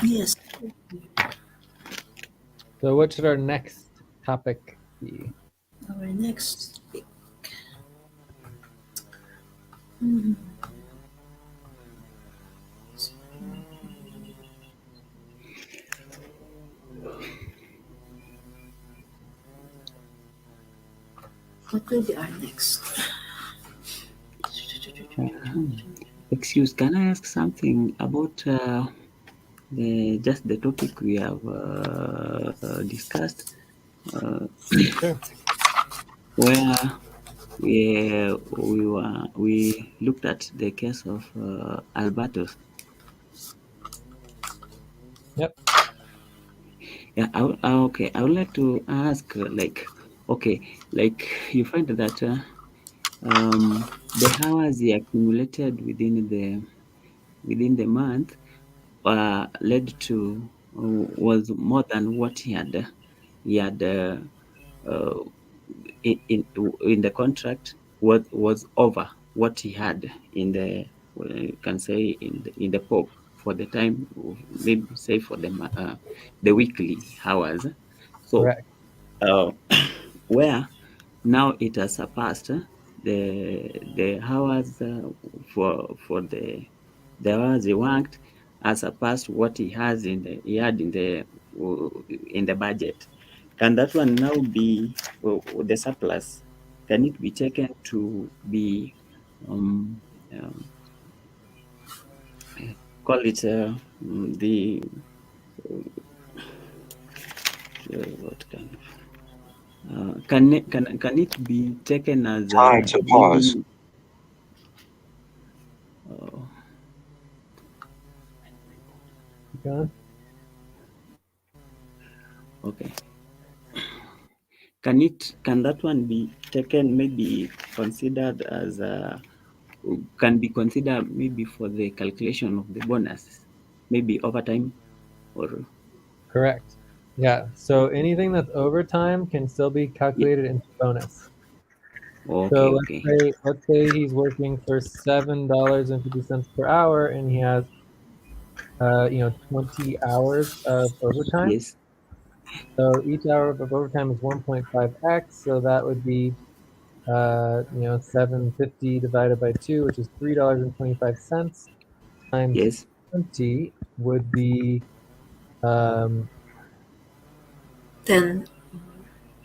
Yes. So what should our next topic be? Our next pick. Hmm. What will be our next? Excuse, can I ask something about just the topic we have discussed, Sure. where we looked at the case of Albertus. Yep. Yeah, okay. I would like to ask, okay, like you find that the hours he accumulated within the month led to was more than what he had uh, in the contract, was over what he had in the, you can say, in the POP for the time, maybe say for the weekly hours. So Correct. uh, where now it has surpassed the hours for the hours he worked, has surpassed what he had in the budget. Can that one now be the surplus? Can it be taken to be um, um, call it the what kind of can it be taken as Time to pause. giving uh, Keep going. okay, can that one be taken, maybe considered as can be considered maybe for the calculation of the bonus, maybe overtime, or Correct. Yeah. So anything that's overtime can still be yeah. calculated into bonus. So Okay, okay, let's say he's working for $7.50 per hour, and he has 20 hours of overtime. yes, So each hour of overtime is 1.5x. So that would be 750 divided by 2, which is $3.25 times yes, 20 would be um, 10,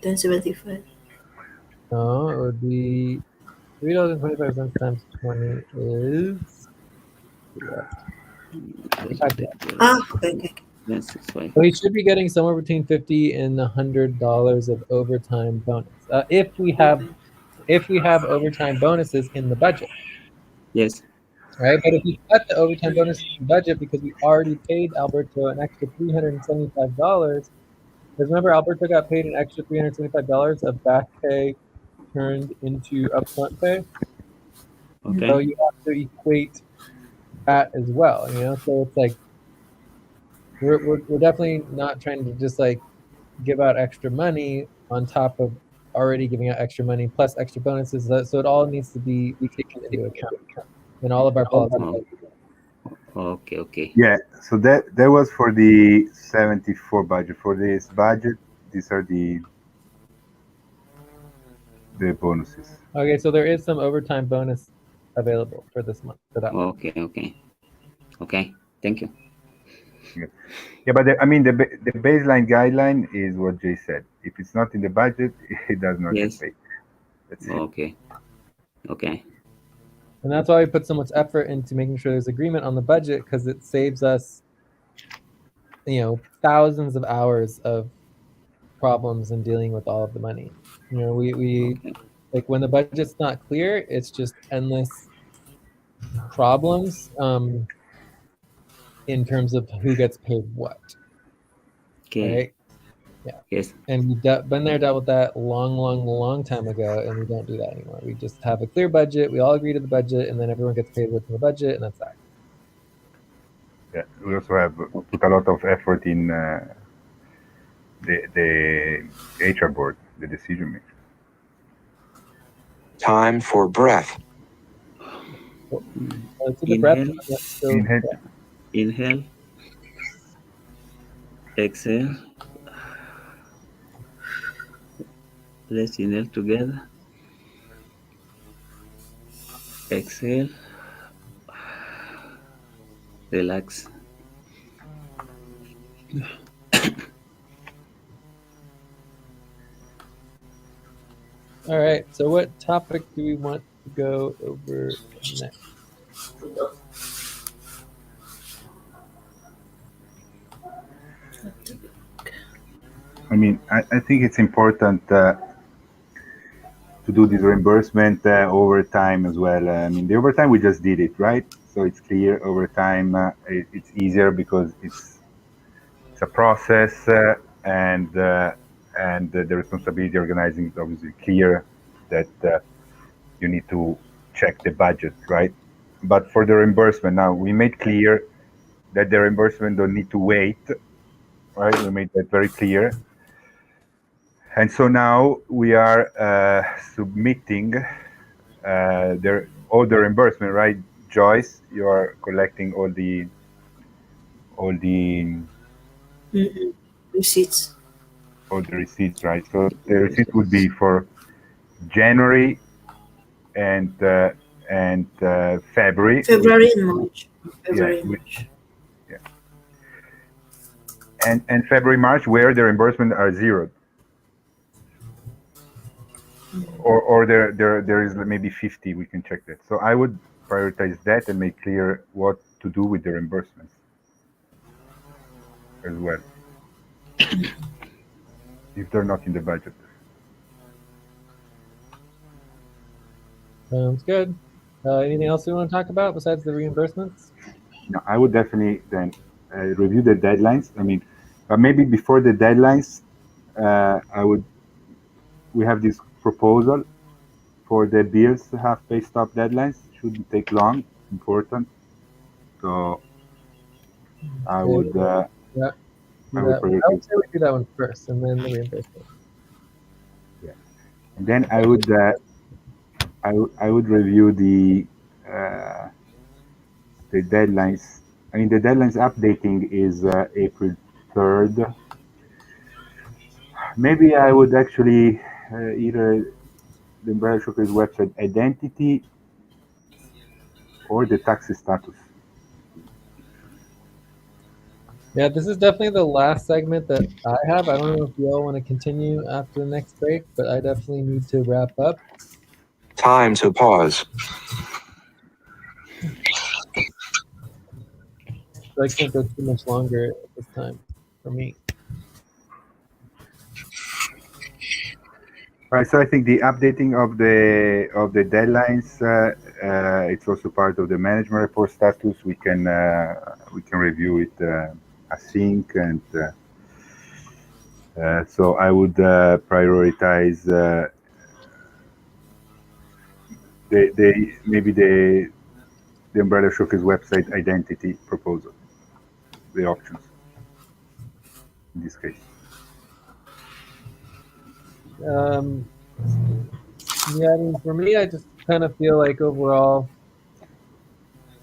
10.75. no, it would be $3.25 times 20 is Ah, okay, okay. yes, it's fine. so he should be getting somewhere between $50 and $100 of overtime bonus. If we have overtime bonuses in the budget, Yes, right? But if we cut the overtime bonus in the budget because we already paid Alberto an extra $375, because remember Alberto got paid an extra $375 of back pay turned into upfront pay. So okay, you have to equate that as well, So it's like we're definitely not trying to just like give out extra money on top of already giving out extra money plus extra bonuses. So it all needs to be taken into account in all of our policies. oh, okay, okay, Yeah, so that was for the 74 budget. For this budget, these are the bonuses. Okay, so there is some overtime bonus available for this month for that month. okay, okay, okay, thank you. Yeah, yeah, but I mean the baseline guideline is what Jay said. If it's not in the budget, it does not get Yes, paid. That's it. okay, okay, And that's why we put so much effort into making sure there's agreement on the budget, because it saves us, thousands of hours of problems in dealing with all of the money. We okay, like when the budget's not clear, it's just endless problems in terms of who gets paid what, okay, right? Yeah. yes, And we've been there, dealt with that long time ago, and we don't do that anymore. We just have a clear budget. We all agree to the budget, and then everyone gets paid within the budget, and that's that. Yeah, we also have put a lot of effort in the HR board, the decision maker. Time for breath. So to the breath. inhale, So Inhale. inhale, Exhale. Let's inhale together. Exhale. Relax. All right. So what topic do we want to go over next? I mean, I think it's important to do this reimbursement over time as well. I mean, the overtime we just did it, right? So it's clear over time. It's easier because it's a process, and the responsibility organizing is obviously clear that you need to check the budget, right? But for the reimbursement, now we made clear that the reimbursement don't need to wait, right? We made that very clear. And so now we are submitting all the reimbursement, right? Joyce, you are collecting all the Receipts. receipts, right? So the receipt would be for January and February. February and March. Yeah, February and March. yeah. And February, March, where the reimbursement are zeroed. Or there is maybe 50, we can check that. So I would prioritize that and make clear what to do with the reimbursements as well, if they're not in the budget. Sounds good. Anything else we want to talk about besides the reimbursements? No, I would definitely then review the deadlines. I mean, but maybe before the deadlines, we have this proposal for the bills to have pay stop deadlines. Shouldn't take long. Important. So I would. Yeah. I would I would say we do that one first, and then the reimbursement. Yeah, and then I would review the deadlines. I mean, the deadlines updating is April 3rd. Maybe I would actually either the Umbrella Showcase website identity or the taxi status. Yeah, this is definitely the last segment that I have. I don't know if you all want to continue after the next break, but I definitely need to wrap up. Time to pause. So I can't go too much longer at this time for me. All right, so I think the updating of the deadlines, it's also part of the management report status. We can review it async, and so I would prioritize maybe the Umbrella Showcase website identity proposal, the options in this case. Yeah, I mean, for me, I just kind of feel like overall,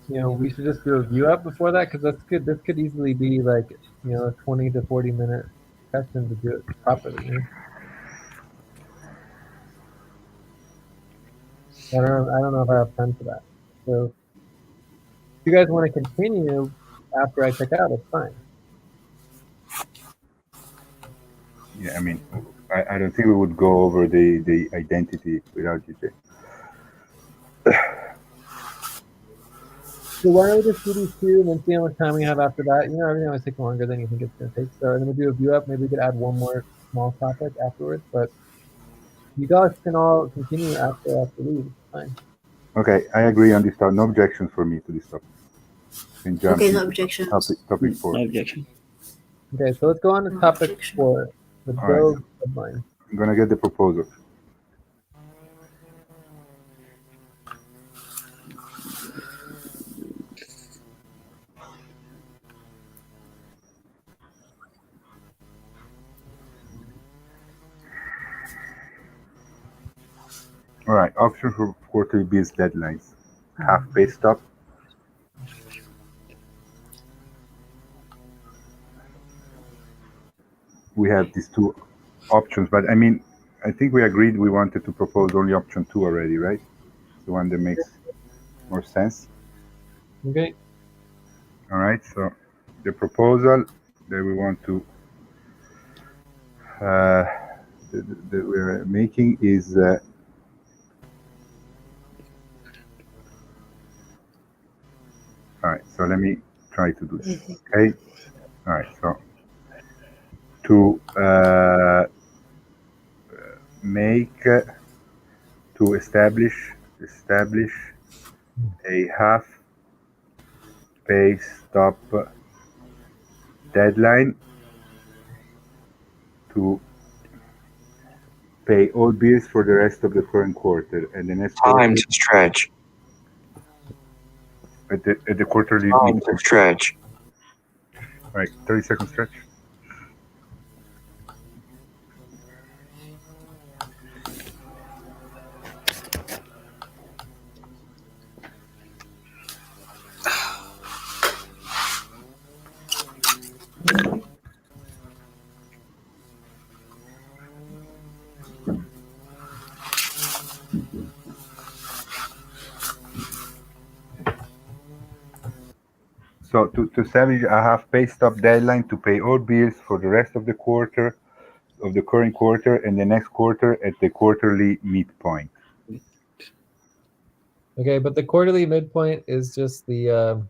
we should just do a view up before that, because that's good. This could easily be like, a 20 to 40-minute session to do it properly. I don't know if I have time for that. So if you guys want to continue after I check out, it's fine. Yeah, I mean, I don't think we would go over the identity without GJ. So why don't we just do these two and then see how much time we have after that? Everything always takes longer than you think it's going to take. So then we'll do a view up. Maybe we could add one more small topic afterwards. But you guys can all continue after leave. It's fine. Okay, I agree on this topic. No objections for me to this topic. Okay, no objections. Topic 4. No objection. Okay, so let's go on to topic 4, the build deadline. I'm gonna get the proposal. All right, option for quarterly bills deadlines. Half pay stop. we have these two options, but I mean, I think we agreed we wanted to propose only option 2 already, right? It's the one that makes more sense. Okay. All right, so the proposal that we want to that we're making is all right, so let me try to do this. Okay, all right, so to make to establish a half pay stop deadline to pay all bills for the rest of the current quarter and the next Time quarter to stretch. at the quarterly Time to midpoint. stretch. All right, 30-second stretch. So to establish a half pay stop deadline to pay all bills for the rest of the quarter, of the current quarter and the next quarter at the quarterly midpoint. Okay, but the quarterly midpoint is just the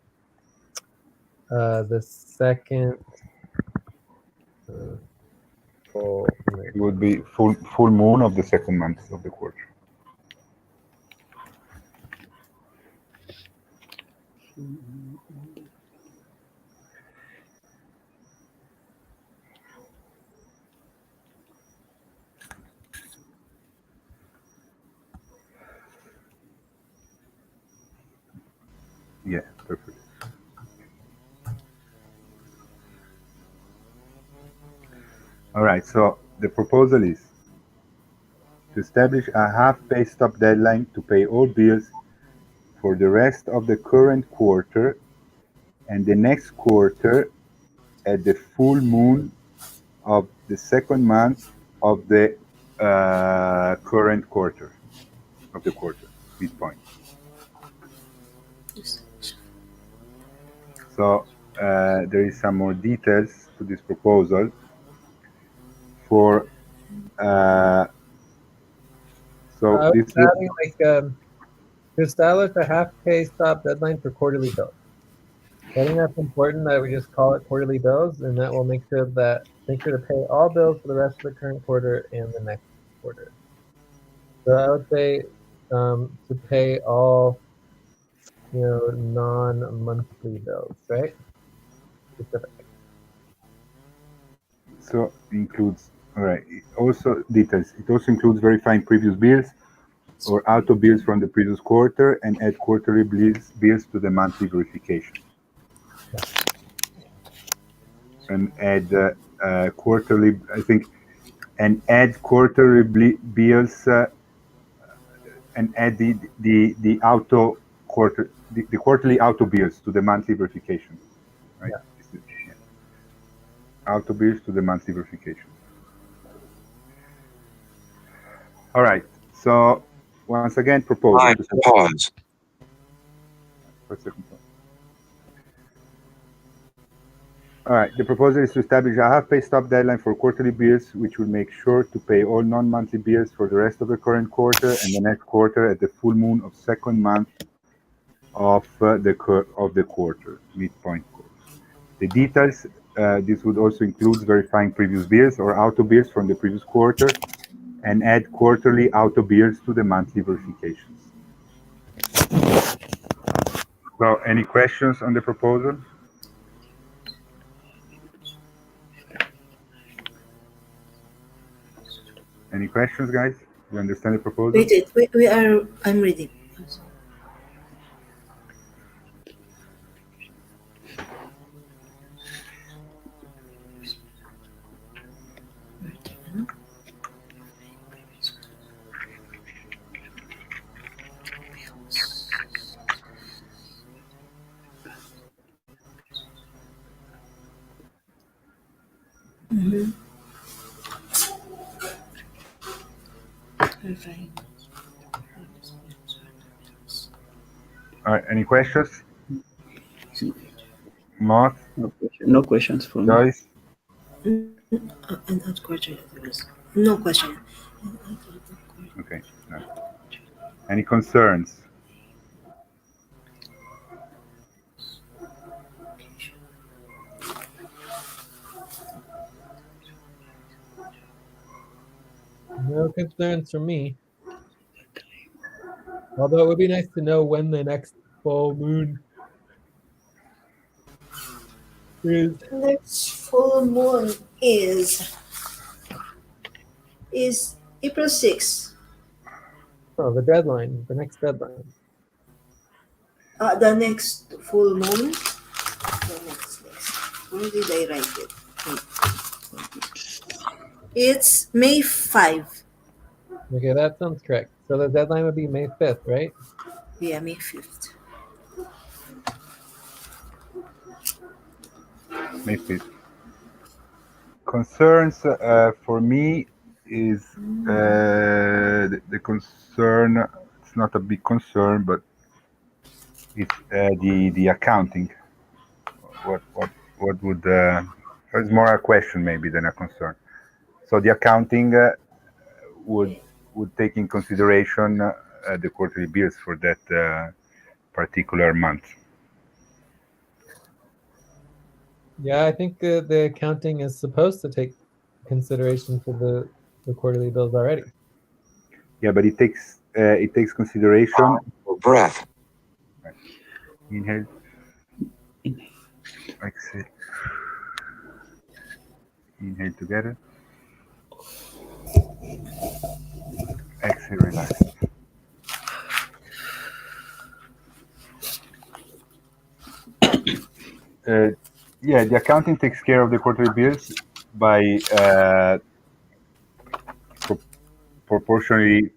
second full It would be full moon of the second month of the quarter. Yeah, perfect. All right, so the proposal is to establish a half pay stop deadline to pay all bills for the rest of the current quarter and the next quarter at the full moon of the second month of the current quarter of the quarter midpoint. So there is some more details to this proposal for so this adding to establish a half pay stop deadline for quarterly bills. I think that's important that we just call it quarterly bills, and that will make sure to pay all bills for the rest of the current quarter and the next quarter. So I would say to pay all non-monthly bills, right? Specific. So includes all right. Also details. It also includes verifying previous bills or auto bills from the previous quarter and add quarterly bills to the monthly verification. Yeah. And add quarterly, I think, and add quarterly bills and add the auto quarter the quarterly auto bills to the monthly verification, right? Yeah. Auto bills to the monthly verification. All right. So once again, proposal. Time to pause. All right. The proposal is to establish a half pay stop deadline for quarterly bills, which will make sure to pay all non-monthly bills for the rest of the current quarter and the next quarter at the full moon of second month of the quarter midpoint. The details. This would also include verifying previous bills or auto bills from the previous quarter and add quarterly auto bills to the monthly verifications. So, any questions on the proposal? Any questions, guys? You understand the proposal? Wait, I'm reading. All right, any questions? Moth, No questions for me. Joyce? And not quarter. No question. Okay. No. Any concerns? No concerns from me. Although it would be nice to know when the next full moon is. Next full moon is April 6th. Oh, the deadline, the next deadline. The next full moon. Where did I write it? Wait. It's May 5. Okay, that sounds correct. So the deadline would be May 5th, right? Yeah, May 5th. May 5th. Concerns for me is the concern. It's not a big concern, but it's the accounting. What would it's more a question maybe than a concern. So the accounting would take in consideration the quarterly bills for that particular month. Yeah, I think the accounting is supposed to take consideration for the quarterly bills already. Yeah, but it takes consideration. Breath. Right. Inhale. Exhale. Inhale together. Exhale, relax. Yeah, the accounting takes care of the quarterly bills by proportionally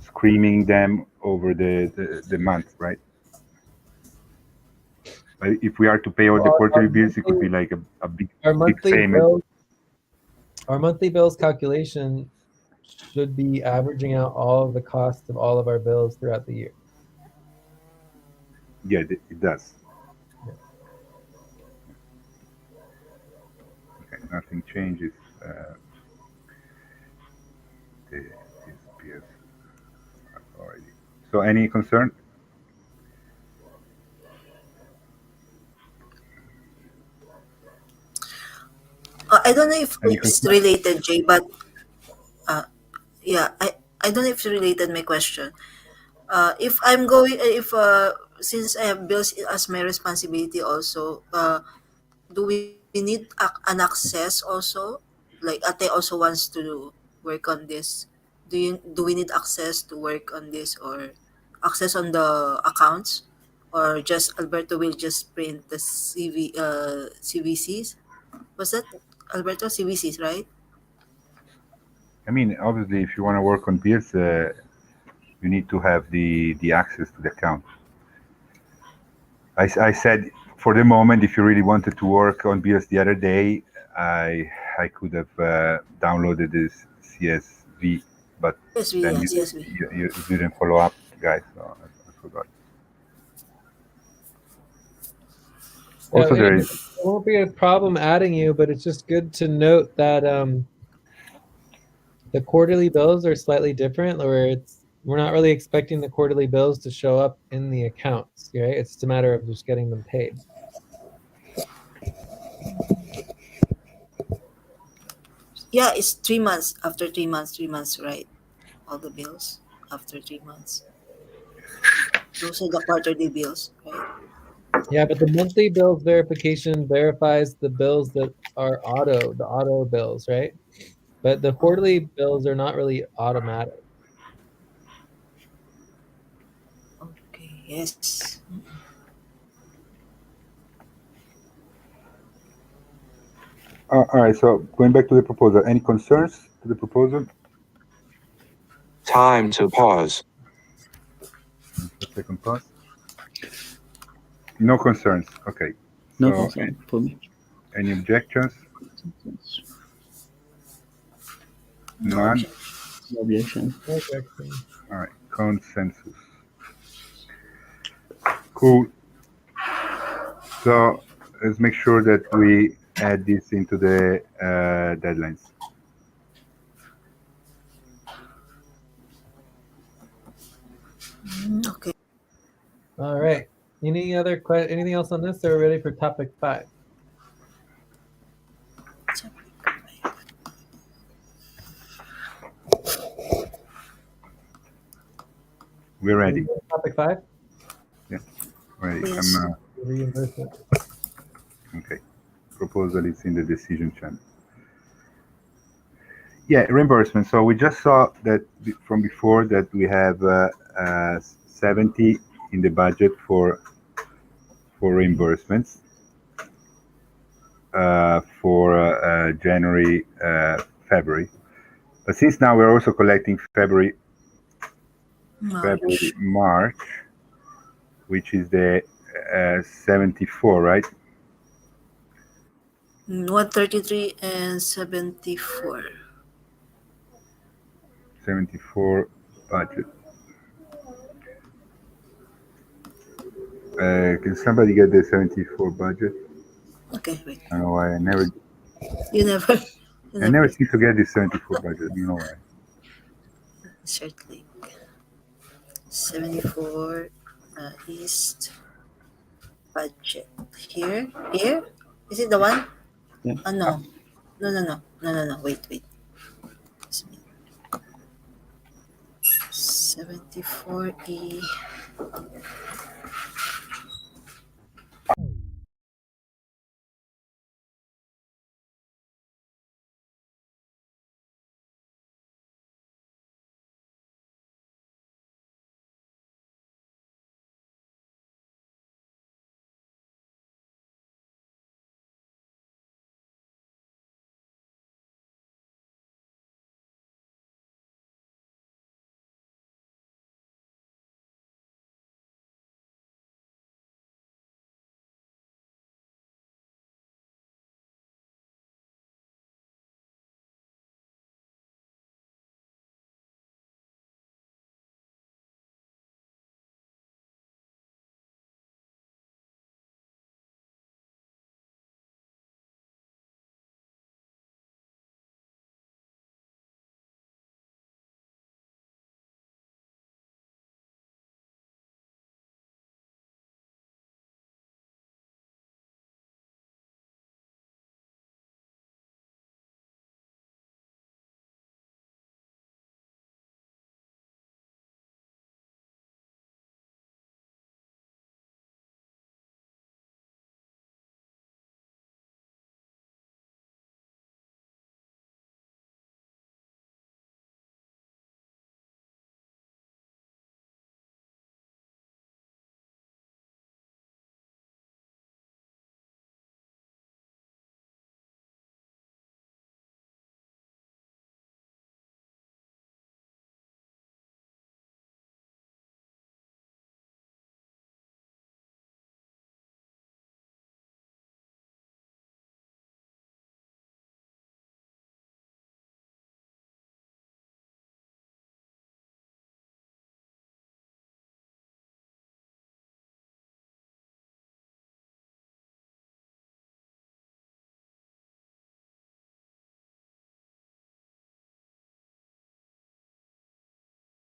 screaming them over the month, right? But if we are to pay all the quarterly bills, it could be like a big payment. Our monthly bills calculation should be averaging out all of the costs of all of our bills throughout the year. Yeah, it does. Yeah. Okay, nothing changes. This PS already. So any concern? I don't know if Any it's concern? related, Jay, but yeah, I don't know if it's related my question. If I'm going, if since I have bills as my responsibility also, do we need an access also? Like Ate also wants to work on this. Do we need access to work on this or access on the accounts, or just Alberto will just print the CVCs? Was that Alberto CVCs, right? I mean, obviously, if you want to work on bills, you need to have the access to the account. I said for the moment, if you really wanted to work on bills the other day, I could have downloaded this CSV, but CSV, then yeah, you, CSV. you didn't follow up, guys. So I forgot. Also, there is. It won't be a problem adding you, but it's just good to note that the quarterly bills are slightly different, where we're not really expecting the quarterly bills to show up in the accounts, right? It's just a matter of just getting them paid. Yeah, it's 3 months. After 3 months, 3 months, right? All the bills after 3 months. Those are the quarterly bills, right? Yeah, but the monthly bills verification verifies the bills that are the auto bills, right? But the quarterly bills are not really automatic. Okay, yes. All right. So going back to the proposal, any concerns to the proposal? Time to pause. Second pause. No concerns. Okay. No So concern for me. any objections? No None. objection. No objection. No objection. All right. Consensus. Cool. So let's make sure that we add this into the deadlines. Okay. All right. Anything else on this? Or ready for topic 5? We're ready. Topic 5. Yeah. Ready. Yes. Reimbursement. Okay. Proposal is in the decision channel. Yeah, reimbursement. So we just saw that from before that we have 70 in the budget for reimbursements for January, February. But since now we're also collecting February, March. March, which is the 74, right? 133 and 74. 74 budget. Can somebody get the 74 budget? Okay, wait. I don't know why I never You never. You I never never. seem to get this 74 budget. I don't know why. Certainly. 74 East budget. Here? Here? Is it the one? Yeah. No. No. Wait. 74E.